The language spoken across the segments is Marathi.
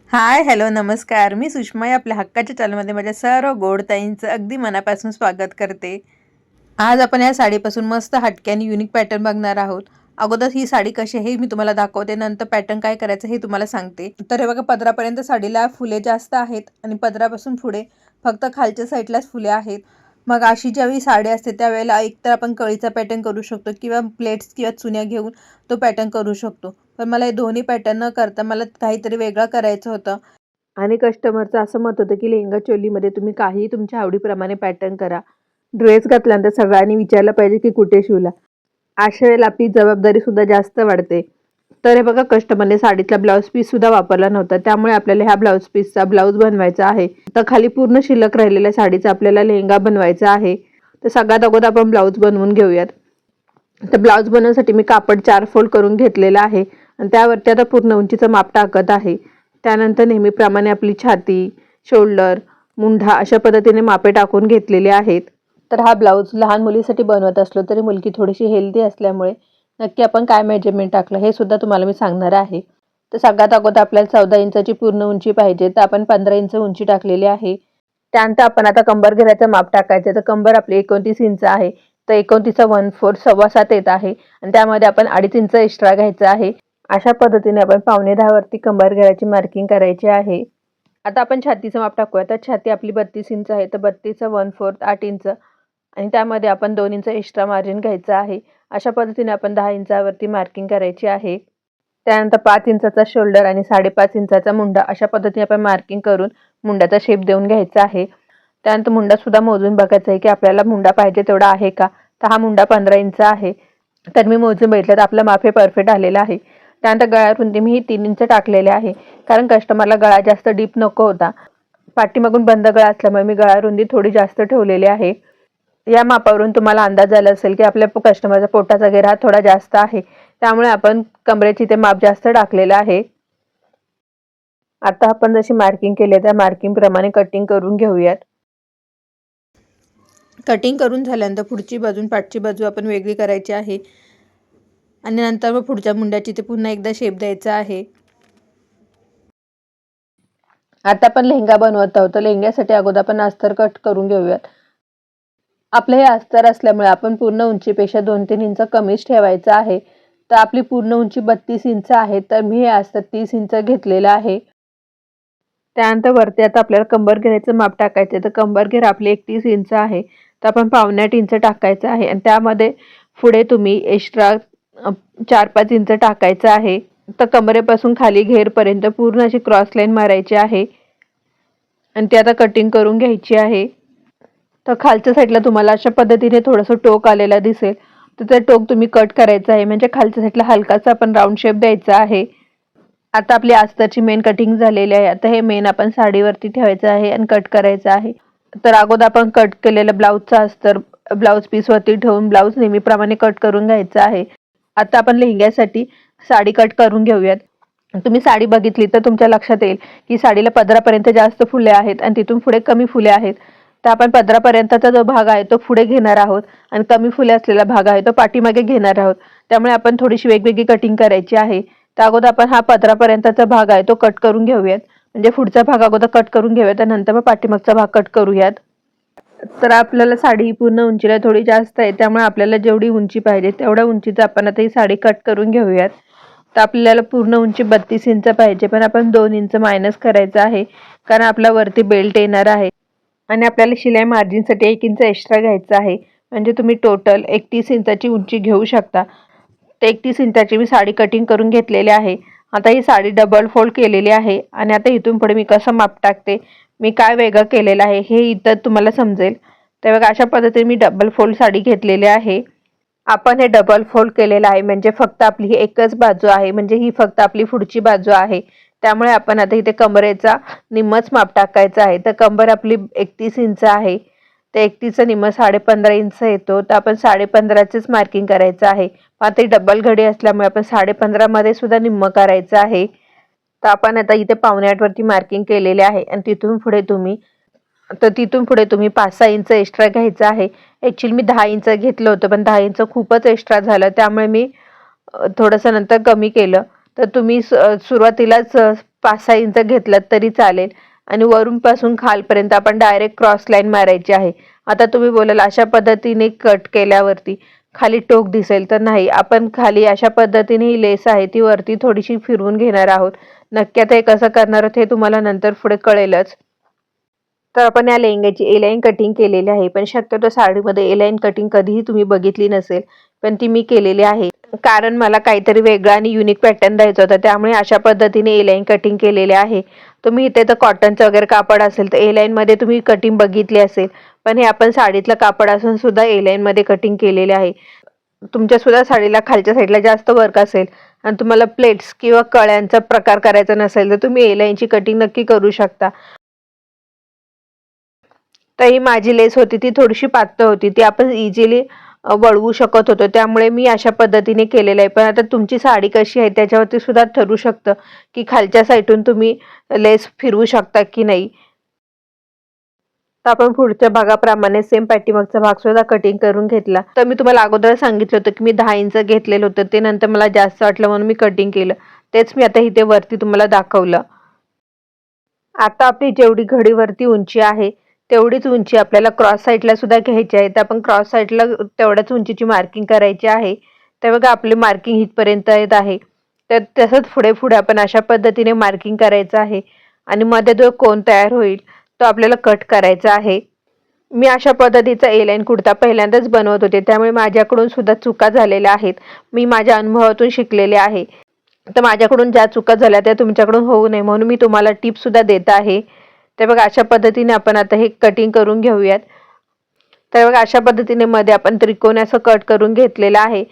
हाय, हॅलो, नमस्कार. मी सुषमा आपल्या हक्काच्या चॅनलमध्ये माझ्या सर्व गोडताईंचं अगदी मनापासून स्वागत करते. आज आपण या साडीपासून मस्त हटके आणि युनिक पॅटर्न बघणार आहोत. अगोदर ही साडी कशी आहे हे मी तुम्हाला दाखवते, नंतर पॅटर्न काय करायचं हे तुम्हाला सांगते. तर हे बघा, पदरापर्यंत साडीला फुले जास्त आहेत आणि पदरापासून पुढे फक्त खालच्या साईडलाच फुले आहेत. मग अशी ज्यावेळी साडी असते त्यावेळेला एकतर आपण कळीचा पॅटर्न करू शकतो किंवा प्लेट्स किंवा चुन्या घेऊन तो पॅटर्न करू शकतो. पण मला हे दोन्ही पॅटर्न न करता मला काहीतरी वेगळं करायचं होतं. आणि कस्टमरचं असं मत होतं की लेहंगा चोलीमध्ये तुम्ही काहीही तुमच्या आवडीप्रमाणे पॅटर्न करा. ड्रेस घातल्यानंतर सगळ्यांनी विचारलं पाहिजे की कुठे शिवला. अशा वेळेला आपली जबाबदारीसुद्धा जास्त वाढते. तर हे बघा, कस्टमरने साडीतला ब्लाऊज पीससुद्धा वापरला नव्हता. त्यामुळे आपल्याला ह्या ब्लाऊज पीसचा ब्लाऊज बनवायचा आहे. तर खाली पूर्ण शिल्लक राहिलेल्या साडीचा आपल्याला लेहंगा बनवायचा आहे. तर सगळ्यात अगोदर आपण ब्लाऊज बनवून घेऊयात. तर ब्लाऊज बनवण्यासाठी मी कापड 4 फोल्ड करून घेतलेला आहे आणि त्यावरती आता पूर्ण उंचीचं माप टाकत आहे. त्यानंतर नेहमीप्रमाणे आपली छाती, शोल्डर, मुंढा अशा पद्धतीने मापे टाकून घेतलेले आहेत. तर हा ब्लाऊज लहान मुलीसाठी बनवत असलो तरी मुलगी थोडीशी हेल्दी असल्यामुळे नक्की आपण काय मेजरमेंट टाकलं हे सुद्धा तुम्हाला मी सांगणार आहे. तर सगळ्यात अगोदर आपल्याला 14 इंचाची पूर्ण उंची पाहिजे, तर आपण 15 इंच उंची टाकलेली आहे. त्यानंतर आपण आता कंबर घेराचं माप टाकायचं. तर कंबर आपली 29 इंच आहे, तर 29चा 1/4 7.25 येत आहे आणि त्यामध्ये आपण 2.5 इंच एक्स्ट्रा घ्यायचं आहे. अशा पद्धतीने आपण 9.25 वरती कंबर घेराची मार्किंग करायची आहे. आता आपण छातीचं माप टाकूया. तर छाती आपली 32 इंच आहे, तर 32चा 1/4 8 इंच आणि त्यामध्ये आपण 2 इंच एक्स्ट्रा मार्जिन घ्यायचं आहे. अशा पद्धतीने आपण 10 इंचावरती मार्किंग करायची आहे. त्यानंतर 5 इंचाचा शोल्डर आणि 5.5 इंचाचा मुंडा अशा पद्धतीने आपण मार्किंग करून मुंड्याचा शेप देऊन घ्यायचा आहे. त्यानंतर मुंडासुद्धा मोजून बघायचा आहे की आपल्याला मुंडा पाहिजे तेवढा आहे का. तर हा मुंडा 15 इंच आहे. तर मी मोजून बघितलं तर आपलं माप हे परफेक्ट आलेलं आहे. त्यानंतर गळा रुंदी मी ही 3 इंच टाकलेले आहे, कारण कस्टमरला गळा जास्त डीप नको होता. पाठीमागून बंद गळा असल्यामुळे मी गळा रुंदी थोडी जास्त ठेवलेली आहे. या मापावरून तुम्हाला अंदाज आला असेल की आपल्या कस्टमरचा पोटाचा घेरा थोडा जास्त आहे, त्यामुळे आपण कमरेची ते माप जास्त टाकलेलं आहे. आता आपण जशी मार्किंग केली त्या मार्किंग प्रमाणे कटिंग करून घेऊयात. कटिंग करून झाल्यानंतर पुढची बाजू पाठची बाजू आपण वेगळी करायची आहे आणि नंतर मग पुढच्या मुंड्याची ते पुन्हा एकदा शेप द्यायचा आहे. आता आपण लेहंगा बनवत आहोत, तर लेहंग्यासाठी अगोदर आपण अस्तर कट करून घेऊयात. आपलं हे अस्तर असल्यामुळे आपण पूर्ण उंचीपेक्षा 2-3 इंच कमीच ठेवायचं आहे. तर आपली पूर्ण उंची 32 इंच आहे, तर मी हे अस्तर 30 इंच घेतलेलं आहे. त्यानंतर वरती आता आपल्याला कंबर घेराचं माप टाकायचं. तर कंबर घेर आपली 31 इंच आहे, तर आपण 1.25 इंच टाकायचं आहे आणि त्यामध्ये पुढे तुम्ही एक्स्ट्रा 4-5 इंच टाकायचं आहे. तर कमरेपासून खाली घेरपर्यंत पूर्ण अशी क्रॉस लाईन मारायची आहे आणि ती आता कटिंग करून घ्यायची आहे. तर खालच्या साईडला तुम्हाला अशा पद्धतीने थोडंसं टोक आलेला दिसेल, तर ते टोक तुम्ही कट करायचं आहे, म्हणजे खालच्या साईडला हलकासा आपण राऊंड शेप द्यायचा आहे. आता आपली अस्तरची मेन कटिंग झालेली आहे. आता हे मेन आपण साडीवरती ठेवायचं आहे आणि कट करायचं आहे. तर अगोदर आपण कट केलेलं ब्लाऊजचा अस्तर ब्लाऊज पीसवरती ठेवून ब्लाऊज नेहमीप्रमाणे कट करून घ्यायचा आहे. आता आपण लेहंग्यासाठी साडी कट करून घेऊयात. तुम्ही साडी बघितली तर तुमच्या लक्षात येईल की साडीला पदरापर्यंत जास्त फुले आहेत आणि तिथून पुढे कमी फुले आहेत. तर आपण पदरापर्यंतचा जो भाग आहे तो पुढे घेणार आहोत आणि कमी फुले असलेला भाग आहे तो पाठीमागे घेणार आहोत. त्यामुळे आपण थोडीशी वेगवेगळी कटिंग करायची आहे. तर अगोदर आपण हा पदरापर्यंतचा भाग आहे तो कट करून घेऊयात, म्हणजे पुढचा भाग अगोदर कट करून घेऊयात आणि नंतर मग पाठीमागचा भाग कट करूयात. तर आपल्याला साडी पूर्ण उंचीला थोडी जास्त आहे, त्यामुळे आपल्याला जेवढी उंची पाहिजे तेवढ्या उंचीचं आपण आता ही साडी कट करून घेऊयात. तर आपल्याला पूर्ण उंची 32 इंच पाहिजे, पण आपण 2 इंच मायनस करायचं आहे, कारण आपला वरती बेल्ट येणार आहे आणि आपल्याला शिलाई मार्जिनसाठी 1 इंच एक्स्ट्रा घ्यायचं आहे. म्हणजे तुम्ही टोटल 31 इंचाची उंची घेऊ शकता. तर 31 इंचाची मी साडी कटिंग करून घेतलेली आहे. आता ही साडी डबल फोल्ड केलेली आहे आणि आता इथून पुढे मी कसं माप टाकते, मी काय वेगळं केलेलं आहे हे इथं तुम्हाला समजेल. तर बघा, अशा पद्धतीने मी डबल फोल्ड साडी घेतलेली आहे. आपण हे डबल फोल्ड केलेलं आहे म्हणजे फक्त आपली ही एकच बाजू आहे, म्हणजे ही फक्त आपली पुढची बाजू आहे. त्यामुळे आपण आता इथे कमरेचा निम्मच माप टाकायचा आहे. तर कंबर आपली 31 इंच आहे, तर 31चा निम्म 15.5 इंच येतो, तर आपण 15.5चीच मार्किंग करायचं आहे. आता ही डबल घडी असल्यामुळे आपण 15.5 मध्ये सुद्धा निम्म करायचं आहे. तर आपण आता इथे 7.25 वरती मार्किंग केलेले आहे आणि तिथून पुढे तुम्ही 5-6 इंच एक्स्ट्रा घ्यायचं आहे. ॲक्च्युली मी 10 इंच घेतलं होतं, पण 10 इंच खूपच एक्स्ट्रा झालं, त्यामुळे मी थोडंसं नंतर कमी केलं. तर तुम्ही सुरुवातीलाच 5-6 इंच घेतलात तरी चालेल आणि वरूनपासून खालपर्यंत आपण डायरेक्ट क्रॉस लाईन मारायची आहे. आता तुम्ही बोलाल अशा पद्धतीने कट केल्यावरती खाली टोक दिसेल, तर नाही, आपण खाली अशा पद्धतीने ही लेस आहे ती वरती थोडीशी फिरवून घेणार आहोत. नक्की आता हे कसं करणार आहोत हे तुम्हाला नंतर पुढे कळेलच. तर आपण या लेहंग्याची ए लाईन कटिंग केलेली आहे, पण शक्यतो साडीमध्ये ए लाईन कटिंग कधीही तुम्ही बघितली नसेल, पण ती मी केलेली आहे. कारण मला काहीतरी वेगळा आणि युनिक पॅटर्न द्यायचा होता, त्यामुळे अशा पद्धतीने ए लाईन कटिंग केलेले आहे. तुम्ही इथे तर कॉटनचं वगैरे कापड असेल तर ए लाईनमध्ये तुम्ही कटिंग बघितली असेल, पण हे आपण साडीतलं कापड असून सुद्धा ए लाईनमध्ये कटिंग केलेले आहे. तुमच्या सुद्धा साडीला खालच्या साईडला जास्त वर्क असेल आणि तुम्हाला प्लेट्स किंवा कळ्यांचा प्रकार करायचा नसेल, तर तुम्ही ए लाईनची कटिंग नक्की करू शकता. तर ही माझी लेस होती ती थोडीशी पातळ होती, ती आपण इझिली वळवू शकत होतो, त्यामुळे मी अशा पद्धतीने केलेलं आहे. पण आता तुमची साडी कशी आहे त्याच्यावरती सुद्धा ठरू शकतं की खालच्या साईडून तुम्ही लेस फिरवू शकता की नाही. तर आपण पुढच्या भागाप्रमाणे सेम पाठीमागचा भाग सुद्धा कटिंग करून घेतला. तर मी तुम्हाला अगोदर सांगितलं होतं की मी 10 इंच घेतलेलं होतं, ते नंतर मला जास्त वाटलं म्हणून मी कटिंग केलं. तेच मी आता इथे वरती तुम्हाला दाखवलं. आता आपली जेवढी घडीवरती उंची आहे तेवढीच उंची आपल्याला क्रॉस साईडला सुद्धा घ्यायची आहे. तर आपण क्रॉस साईडला तेवढ्याच उंचीची मार्किंग करायची आहे. तर बघा आपली मार्किंग इथपर्यंत येत आहे. तर तसंच पुढे पुढे आपण अशा पद्धतीने मार्किंग करायचं आहे आणि मध्ये जो कोन तयार होईल तो आपल्याला कट करायचा आहे. मी अशा पद्धतीचा ए लाईन कुर्ता पहिल्यांदाच बनवत होते, त्यामुळे माझ्याकडून सुद्धा चुका झालेल्या आहेत. मी माझ्या अनुभवातून शिकलेले आहे. तर माझ्याकडून ज्या चुका झाल्या त्या तुमच्याकडून होऊ नये म्हणून मी तुम्हाला टिप्स सुद्धा देत आहे. तर बघा अशा पद्धतीने आपण आता हे कटिंग करून घेऊयात. तर बघा अशा पद्धतीने मध्ये आपण त्रिकोणी असं कट करून घेतलेलं आहे.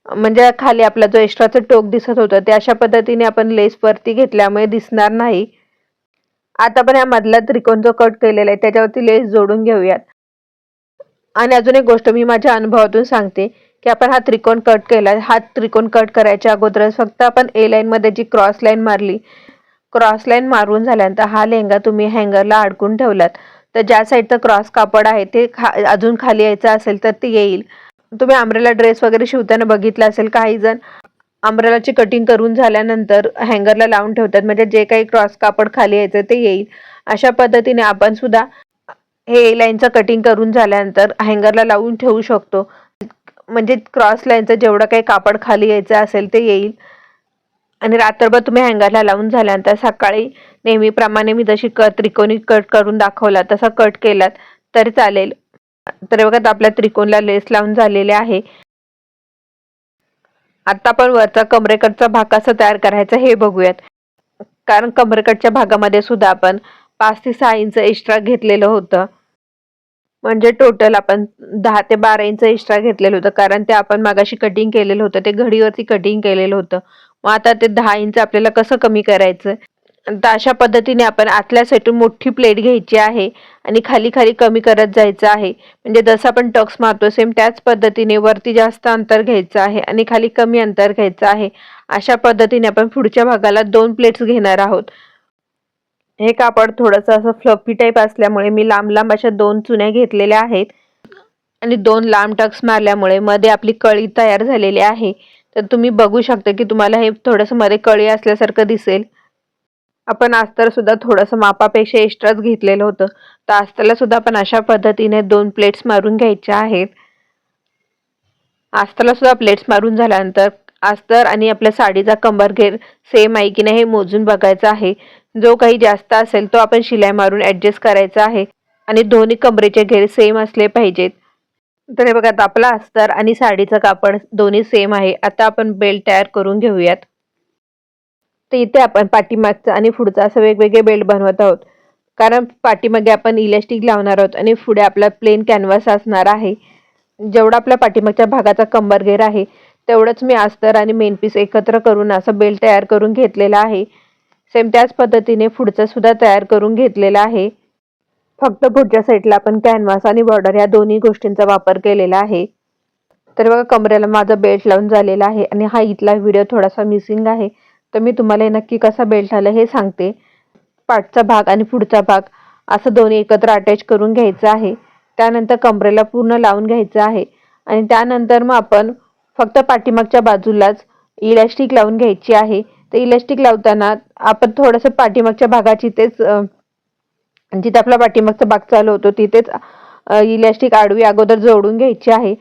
म्हणजे खाली आपला जो एक्स्ट्राचं टोक दिसत होतं ते अशा पद्धतीने आपण लेस वरती घेतल्यामुळे दिसणार नाही. आता आपण या मधला त्रिकोण जो कट केलेला आहे त्याच्यावरती लेस जोडून घेऊयात. आणि अजून एक गोष्ट मी माझ्या अनुभवातून सांगते की आपण हा त्रिकोण कट केला, हा त्रिकोण कट करायच्या अगोदरच फक्त आपण ए लाईन मध्ये जी क्रॉस लाईन मारली, क्रॉस लाईन मारून झाल्यानंतर हा लेहंगा तुम्ही हँगरला अडकून ठेवलात तर ज्या साईडचं क्रॉस कापड आहे ते अजून खाली यायचं असेल तर ते येईल. तुम्ही अम्ब्रेला ड्रेस वगैरे शिवताना बघितलं असेल, काही जण अम्ब्रेलाची कटिंग करून झाल्यानंतर हँगरला लावून ठेवतात, म्हणजे जे काही क्रॉस कापड खाली यायचं ते येईल. अशा पद्धतीने आपण सुद्धा हे ए लाईनचं कटिंग करून झाल्यानंतर हँगरला लावून ठेवू शकतो, म्हणजे क्रॉस लाईनचं जेवढं काही कापड खाली यायचं असेल ते येईल. आणि रात्रभर तुम्ही हँगरला लावून झाल्यानंतर सकाळी नेहमीप्रमाणे मी जशी त्रिकोणी कट करून दाखवला तसा कट केलात तरी चालेल. तर बघा आपल्या त्रिकोणला लेस लावून झालेले आहे. आता आपण वरचा कमरेकडचा भाग कसा तयार करायचा हे बघूयात. कारण कमरेकडच्या भागामध्ये सुद्धा आपण 5 ते 6 इंच एक्स्ट्रा घेतलेलं होतं, म्हणजे टोटल आपण 10 ते 12 इंच एक्स्ट्रा घेतलेलं होतं. कारण ते आपण मागाशी कटिंग केलेलं होतं, ते घडीवरती कटिंग केलेलं होतं. मग आता ते 10 इंच आपल्याला कसं कमी करायचं. तर अशा पद्धतीने आपण आतल्या साईडून मोठी प्लेट घ्यायची आहे आणि खाली खाली कमी करत जायचं आहे. म्हणजे जसं आपण टक्स मारतो सेम त्याच पद्धतीने वरती जास्त अंतर घ्यायचं आहे आणि खाली कमी अंतर घ्यायचं आहे. अशा पद्धतीने आपण पुढच्या भागाला 2 प्लेट्स घेणार आहोत. हे कापड थोडंसं असं फ्लफी टाईप असल्यामुळे मी लांब लांब अशा 2 चुन्या घेतलेल्या आहेत आणि 2 लांब टक्स मारल्यामुळे मध्ये आपली कळी तयार झालेली आहे. तर तुम्ही बघू शकता की तुम्हाला हे थोडंसं मध्ये कळी असल्यासारखं दिसेल. आपण अस्तर सुद्धा थोडंसं मापापेक्षा एक्स्ट्राच घेतलेलं होतं, तर अस्तरला सुद्धा आपण अशा पद्धतीने 2 प्लेट्स मारून घ्यायच्या आहेत. अस्तरला सुद्धा प्लेट्स मारून झाल्यानंतर अस्तर आणि आपल्या साडीचा कंबरघेर सेम आहे की नाही हे मोजून बघायचं आहे. जो काही जास्त असेल तो आपण शिलाई मारून ॲडजस्ट करायचा आहे आणि दोन्ही कमरेचे घेर सेम असले पाहिजेत. तर हे बघा आता आपला अस्तर आणि साडीचं कापड दोन्ही सेम आहे. आता आपण बेल्ट तयार करून घेऊयात. तर इथे आपण पाठीमागचा आणि पुढचा असं वेगवेगळे बेल्ट बनवत आहोत. कारण पाठीमागे आपण इलास्टिक लावणार आहोत आणि पुढे आपला प्लेन कॅनव्हास असणार आहे. जेवढा आपल्या पाठीमागच्या भागाचा कंबरघेर आहे तेवढंच मी अस्तर आणि मेन पीस एकत्र करून असं बेल्ट तयार करून घेतलेला आहे. सेम त्याच पद्धतीने पुढचं सुद्धा तयार करून घेतलेला आहे. फक्त पुढच्या साईडला आपण कॅनव्हास आणि बॉर्डर या दोन्ही गोष्टींचा वापर केलेला आहे. तर बघा कमरेला माझा बेल्ट लावून झालेला आहे आणि हा इथला व्हिडिओ थोडासा मिसिंग आहे, तर मी तुम्हाला हे नक्की कसा बेल्ट आला हे सांगते. पाठचा भाग आणि पुढचा भाग असं दोन्ही एकत्र अटॅच करून घ्यायचं आहे. त्यानंतर कमरेला पूर्ण लावून घ्यायचं आहे आणि त्यानंतर मग आपण फक्त पाठीमागच्या बाजूलाच इलास्टिक लावून घ्यायची आहे. तर इलास्टिक लावताना आपण थोडंसं पाठीमागच्या भागाची तेच जिथे आपला पाठीमागचा भाग चालू होतो तिथेच इलास्टिक आडवी अगोदर जोडून घ्यायची आहे.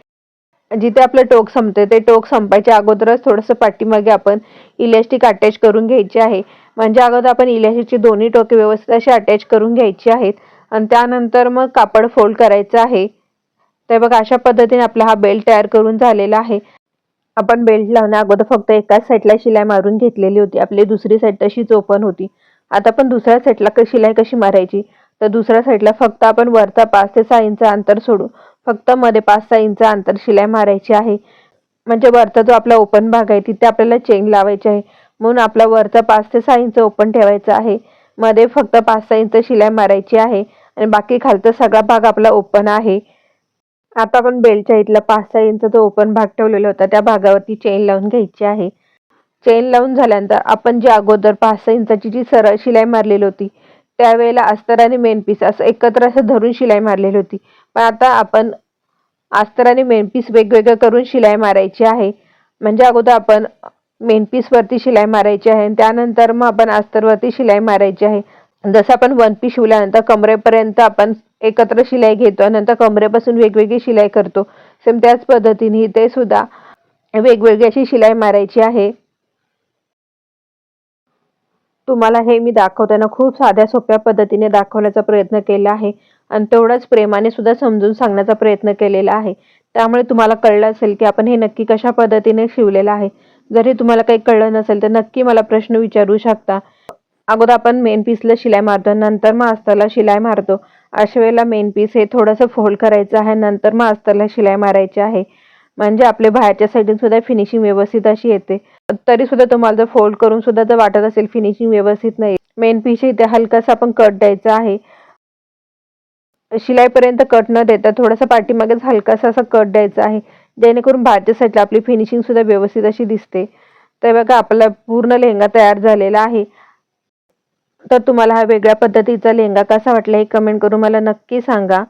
जिथे आपलं टोक संपते ते टोक संपायच्या अगोदरच थोडंसं पाठीमागे आपण इलास्टिक अटॅच करून घ्यायचे आहे. म्हणजे अगोदर आपण इलास्टिकची दोन्ही टोके व्यवस्थित अशी अटॅच करून घ्यायची आहेत आणि त्यानंतर मग कापड फोल्ड करायचं आहे. तर बघा अशा पद्धतीने आपला हा बेल्ट तयार करून झालेला आहे. आपण बेल्ट लावण्या अगोदर फक्त एकाच साईडला शिलाई मारून घेतलेली होती. आपली दुसरी साईड तशीच ओपन होती. आता आपण दुसऱ्या साईडला शिलाई कशी मारायची, तर दुसऱ्या साईडला फक्त आपण वरचा 5 ते 6 इंच अंतर सोडून फक्त मध्ये 5-6 इंच अंतर शिलाई मारायची आहे. म्हणजे वरचा जो आपला ओपन भाग आहे तिथे आपल्याला चेन लावायची आहे. म्हणून आपला वरचा 5 ते 6 इंच ओपन ठेवायचा आहे. मध्ये फक्त 5-6 इंच शिलाई मारायची आहे आणि बाकी खालचा सगळा भाग आपला ओपन आहे. आता आपण बेल्टच्या इथला 5-6 इंच जो ओपन भाग ठेवलेला होता त्या भागावरती चेन लावून घ्यायची आहे. चेन लावून झाल्यानंतर आपण जी अगोदर 5-6 इंचाची जी सरळ शिलाई मारलेली होती त्यावेळेला अस्तर आणि मेन पीस असं एकत्र असं धरून शिलाई मारलेली होती. पण आता आपण अस्तर आणि मेन पीस वेगवेगळं करून शिलाई मारायची आहे. म्हणजे अगोदर आपण मेन पीस वरती शिलाई मारायची आहे आणि त्यानंतर मग आपण अस्तरवरती शिलाई मारायची आहे. जसं आपण वन पीस शिवल्यानंतर कमरेपर्यंत आपण एकत्र शिलाई घेतो आणि नंतर कमरेपासून वेगवेगळी शिलाई करतो, सेम त्याच पद्धतीने ते सुद्धा वेगवेगळी अशी शिलाई मारायची आहे. तुम्हाला हे मी दाखवताना खूप साध्या सोप्या पद्धतीने दाखवण्याचा प्रयत्न केला आहे आणि तेवढंच प्रेमाने सुद्धा समजून सांगण्याचा प्रयत्न केलेला आहे. त्यामुळे तुम्हाला कळलं असेल की आपण हे नक्की कशा पद्धतीने शिवलेलं आहे. जरी तुम्हाला काही कळलं नसेल तर नक्की मला प्रश्न विचारू शकता. अगोदर आपण मेन पीसला शिलाई मारतो, नंतर मग अस्तरला शिलाई मारतो. अशा वेळेला मेन पीस हे थोडंसं फोल्ड करायचं आहे, नंतर मग अस्तरला शिलाई मारायची आहे. म्हणजे आपले बाहेरच्या साईडून सुद्धा फिनिशिंग व्यवस्थित अशी येते. तरी सुद्धा तुम्हाला जर फोल्ड करून सुद्धा जर वाटत असेल फिनिशिंग व्यवस्थित नाही, मेन पीस इथे हलकासा आपण कट द्यायचा आहे. शिलाईपर्यंत कट न देता थोडासा पाठीमागेच हलकासा असा कट द्यायचा आहे, जेणेकरून बाहेरच्या साईडला आपली फिनिशिंग सुद्धा व्यवस्थित अशी दिसते. तर बघा आपला पूर्ण लेहंगा तयार झालेला आहे. तर तुम्हाला हा वेगळ्या पद्धतीचा लेहंगा कसा वाटला हे कमेंट करून मला नक्की सांगा.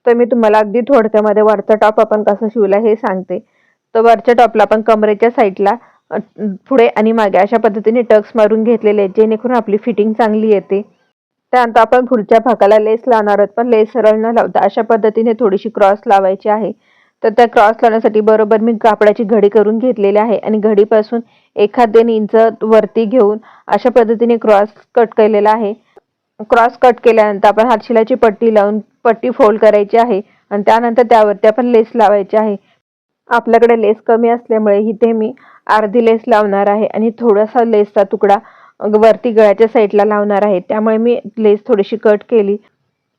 तर मी तुम्हाला अगदी थोडक्यामध्ये वरचा टॉप आपण कसा शिवला हे सांगते. तर वरच्या टॉपला आपण कमरेच्या साईडला पुढे आणि मागे अशा पद्धतीने टक्स मारून घेतलेले आहेत, जेणेकरून आपली फिटिंग चांगली येते. त्यानंतर आपण पुढच्या भागाला लेस लावणार आहोत, पण लेस सरळ न लावता अशा पद्धतीने थोडीशी क्रॉस लावायची आहे. तर त्या क्रॉस लावण्यासाठी बरोबर मी कापडाची घडी करून घेतलेली आहे आणि घडीपासून 1-1.5 इंच वरती घेऊन अशा पद्धतीने क्रॉस कट केलेला आहे. क्रॉस कट केल्यानंतर आपण हातशिलाची पट्टी लावून पट्टी फोल्ड करायची आहे आणि त्यानंतर त्यावरती आपण लेस लावायची आहे. आपल्याकडे लेस कमी असल्यामुळे इथे मी अर्धी लेस लावणार आहे आणि थोडासा लेसचा तुकडा वरती गळ्याच्या साईडला लावणार आहे. त्यामुळे मी लेस थोडीशी कट केली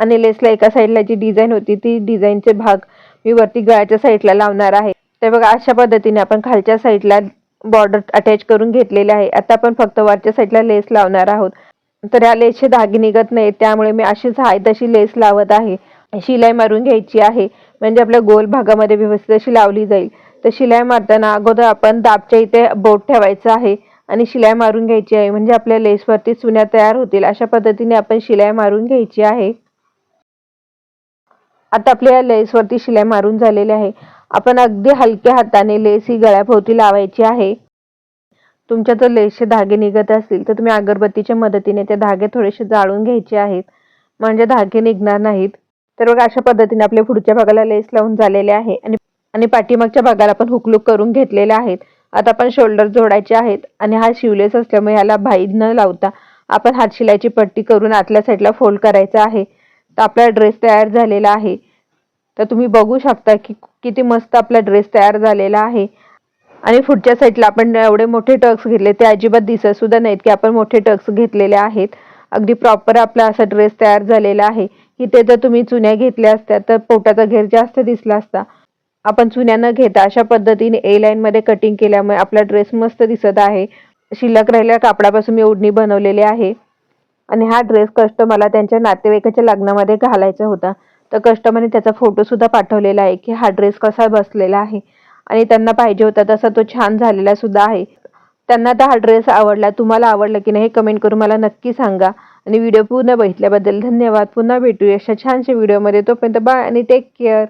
आणि लेसला एका साईडला जी डिझाईन होती ती डिझाईनचे भाग मी वरती गळ्याच्या साईडला लावणार आहे. तर बघा अशा पद्धतीने आपण खालच्या साईडला बॉर्डर अटॅच करून घेतलेले आहे. आता आपण फक्त वरच्या साईडला लेस लावणार आहोत. तर या लेसचे धागे निघत नाहीत, त्यामुळे मी अशीच आहे तशी लेस लावत आहे. शिलाई मारून घ्यायची आहे, म्हणजे आपल्या गोल भागामध्ये व्यवस्थित अशी लावली जाईल. तर शिलाई मारताना अगोदर आपण दाबच्या इथे बोट ठेवायचं आहे आणि शिलाई मारून घ्यायची आहे, म्हणजे आपल्या लेसवरती चुन्या तयार होतील. अशा पद्धतीने आपण शिलाई मारून घ्यायची आहे. आता आपल्या लेसवरती शिलाई मारून झालेली आहे. आपण अगदी हलक्या हाताने लेस ही गळ्याभोवती लावायची आहे. तुमच्या जर लेसचे धागे निघत असतील तर तुम्ही अगरबत्तीच्या मदतीने ते धागे थोडेसे जाळून घ्यायचे आहेत, म्हणजे धागे निघणार नाहीत. तर बघा अशा पद्धतीने आपल्या पुढच्या भागाला लेस लावून झालेले आहे आणि आणि पाठीमागच्या भागाला आपण हुकलूक करून घेतलेले आहेत. आता आपण शोल्डर जोडायचे आहेत आणि हा शिवलेस असल्यामुळे ह्याला भाई न लावता आपण हातशिलाईची पट्टी करून आतल्या साईडला फोल्ड करायचा आहे. तर आपला ड्रेस तयार झालेला आहे. तर तुम्ही बघू शकता की किती मस्त आपला ड्रेस तयार झालेला आहे. आणि पुढच्या साईडला आपण एवढे मोठे टक्स घेतले ते अजिबात दिसत सुद्धा नाहीत की आपण मोठे टक्स घेतलेले आहेत. अगदी प्रॉपर आपला असा ड्रेस तयार झालेला आहे. इथे जर तुम्ही चुन्या घेतल्या असत्या तर पोटाचा घेर जास्त दिसला असता. आपण चुन्या न घेता अशा पद्धतीने ए लाईन मध्ये कटिंग केल्यामुळे आपला ड्रेस मस्त दिसत आहे. शिल्लक राहिलेल्या कापडापासून मी ओढणी बनवलेली आहे आणि हा ड्रेस कस्टमरला त्यांच्या नातेवाईकाच्या लग्नामध्ये घालायचा होता. तर कस्टमरने त्याचा फोटो सुद्धा पाठवलेला आहे की हा ड्रेस कसा बसलेला आहे आणि त्यांना पाहिजे होता तसा तो छान झालेला सुद्धा आहे. त्यांना तर हा ड्रेस आवडला. तुम्हाला आवडला की नाही कमेंट करून मला नक्की सांगा. आणि व्हिडिओ पूर्ण बघितल्याबद्दल धन्यवाद. पुन्हा भेटूया अशा छानशा व्हिडिओमध्ये. तोपर्यंत बाय आणि टेक केअर.